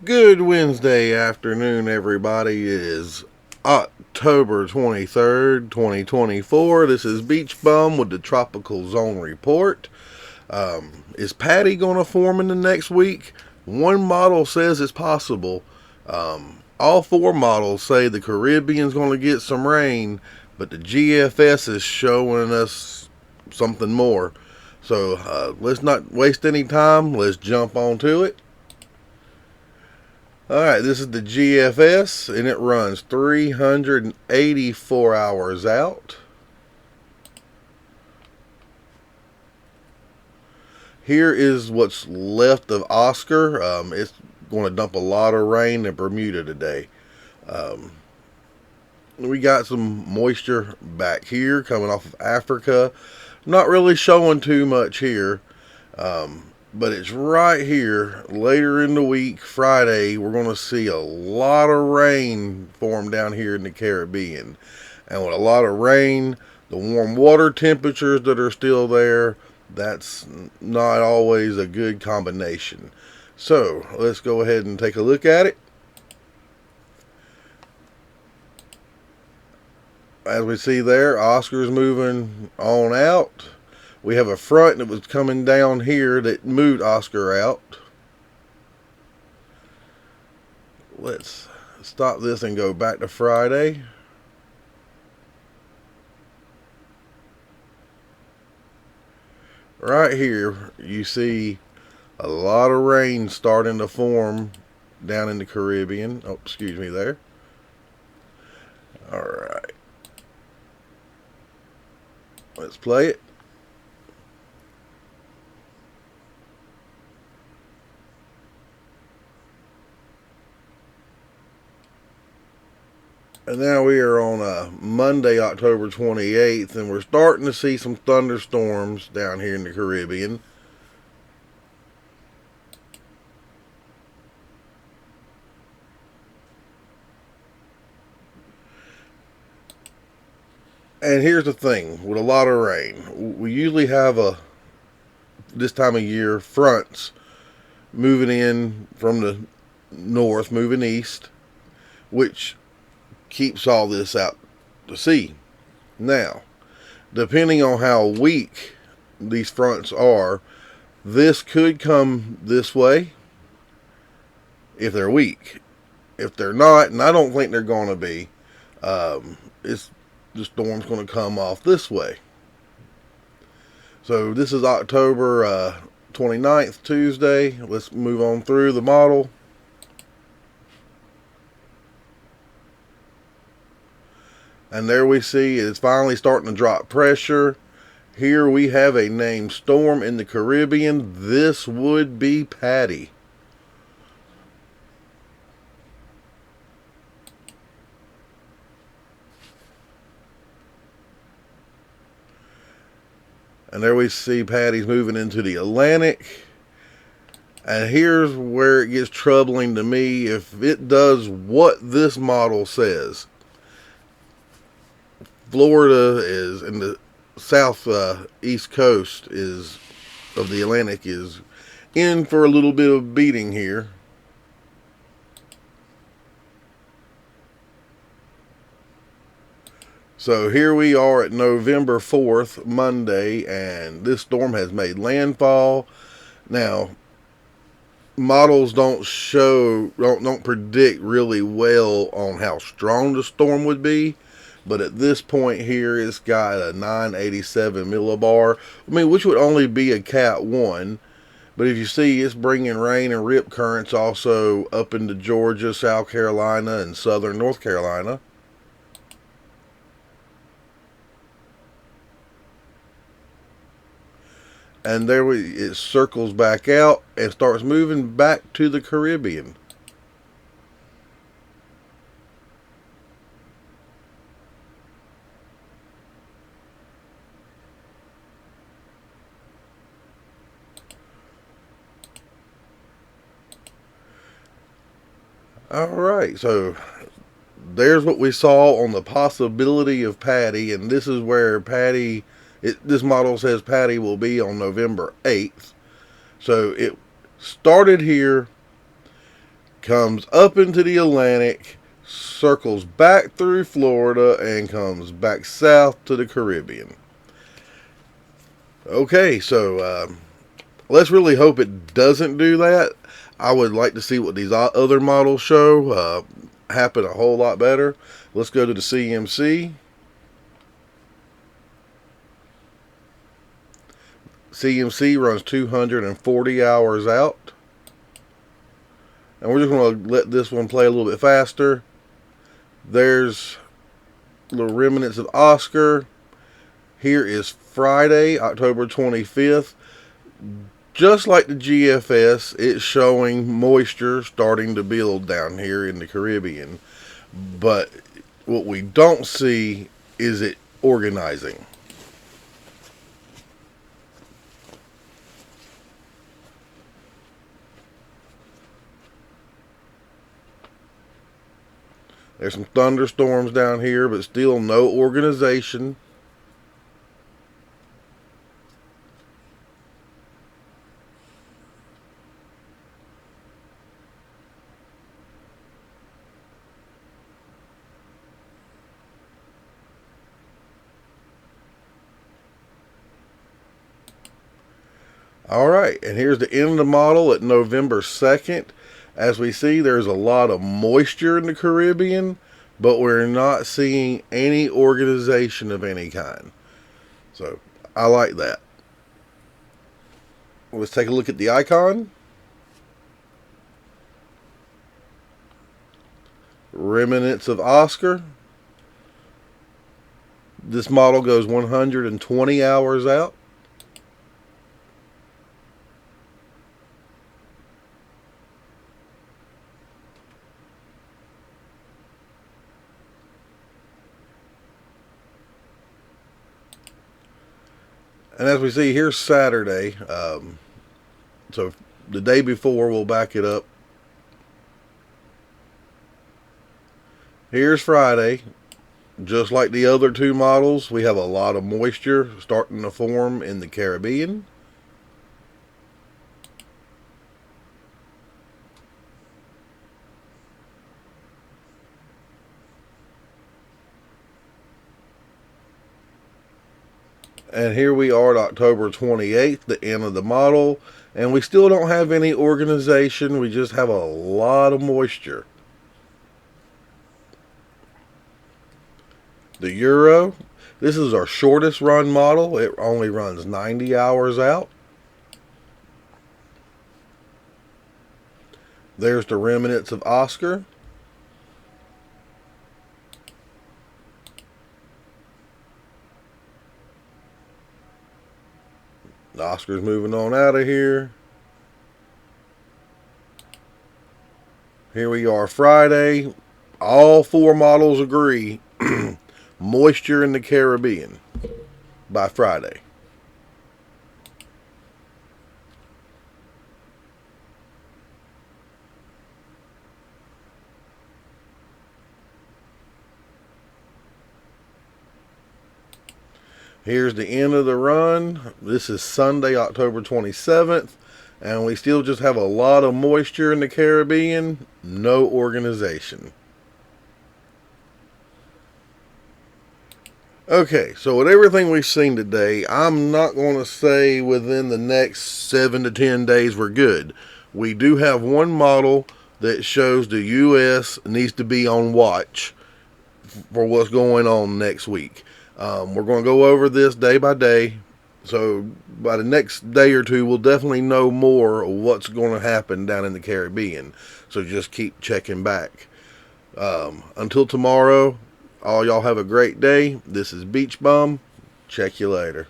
Good Wednesday afternoon, everybody. It is October 23rd, 2024. This is Beach Bum with the Tropical Zone Report. Is Patty going to form in the next week? One model says it's possible. All four models say the Caribbean's going to get some rain, but the GFS is showing us something more. So let's not waste any time. Let's jump onto it. Alright, this is the GFS and it runs 384 hours out. Here is what's left of Oscar. It's going to dump a lot of rain in Bermuda today. Um, we got some moisture back here coming off of Africa. Not really showing too much here. But it's right here. Later in the week, Friday, we're going to see a lot of rain form down here in the Caribbean. And with a lot of rain, the warm water temperatures that are still there, that's not always a good combination. So let's go ahead and take a look at it. As we see there, Oscar's moving on out. We have a front that was coming down here that moved Oscar out. Let's stop this and go back to Friday. Right here, you see a lot of rain starting to form down in the Caribbean. Oh, excuse me there. All right. Let's play it. And now we are on Monday, October 28th, and we're starting to see some thunderstorms down here in the Caribbean. And here's the thing with a lot of rain, we usually have this time of year fronts moving in from the north, moving east, which keeps all this out to sea. Now, depending on how weak these fronts are, this could come this way if they're weak. If they're not, and I don't think they're going to be, it's the storm's going to come off this way. So this is October 29th, Tuesday. Let's move on through the model. And there we see it's finally starting to drop pressure. Here we have a named storm in the Caribbean. This would be Patty. And there we see Patty's moving into the Atlantic. And here's where it gets troubling to me. If it does what this model says, Florida is in the south east coast is of the Atlantic is in for a little bit of beating here. So here we are at November 4th, Monday, and this storm has made landfall. Now, models don't predict really well on how strong the storm would be. But at this point here, it's got a 987 millibar. I mean, which would only be a Cat 1. But if you see, it's bringing rain and rip currents also up into Georgia, South Carolina, and southern North Carolina. And it circles back out and starts moving back to the Caribbean. All right, so there's what we saw on the possibility of Patty, and this is where this model says Patty will be on November 8th. So it started here, comes up into the Atlantic, circles back through Florida, and comes back south to the Caribbean. Okay, so let's really hope it doesn't do that. I would like to see what these other models show happen a whole lot better. Let's go to the CMC. CMC runs 240 hours out. And we're just going to let this one play a little bit faster. There's little remnants of Oscar. Here is Friday, October 25th. Just like the GFS, it's showing moisture starting to build down here in the Caribbean. But what we don't see is it organizing. There's some thunderstorms down here, but still no organization. Alright, and here's the end of the model at November 2nd. As we see, there's a lot of moisture in the Caribbean, but we're not seeing any organization of any kind. So, I like that. Let's take a look at the icon. Remnants of Oscar. This model goes 120 hours out. And as we see, here's Saturday. So the day before, we'll back it up. Here's Friday. Just like the other two models, we have a lot of moisture starting to form in the Caribbean. And here we are at October 28th, the end of the model. And we still don't have any organization. We just have a lot of moisture. The Euro. This is our shortest run model. It only runs 90 hours out. There's the remnants of Oscar. The Oscar's moving on out of here. Here we are Friday. All four models agree. Moisture in the Caribbean by Friday. Here's the end of the run. This is Sunday, October 27th. And we still just have a lot of moisture in the Caribbean. No organization. Okay, so with everything we've seen today, I'm not going to say within the next 7 to 10 days we're good. We do have one model that shows the U.S. needs to be on watch for what's going on next week. We're going to go over this day by day. So by the next day or two, we'll definitely know more of what's going to happen down in the Caribbean. So just keep checking back. Until tomorrow, all y'all have a great day. This is Beach Bum. Check you later.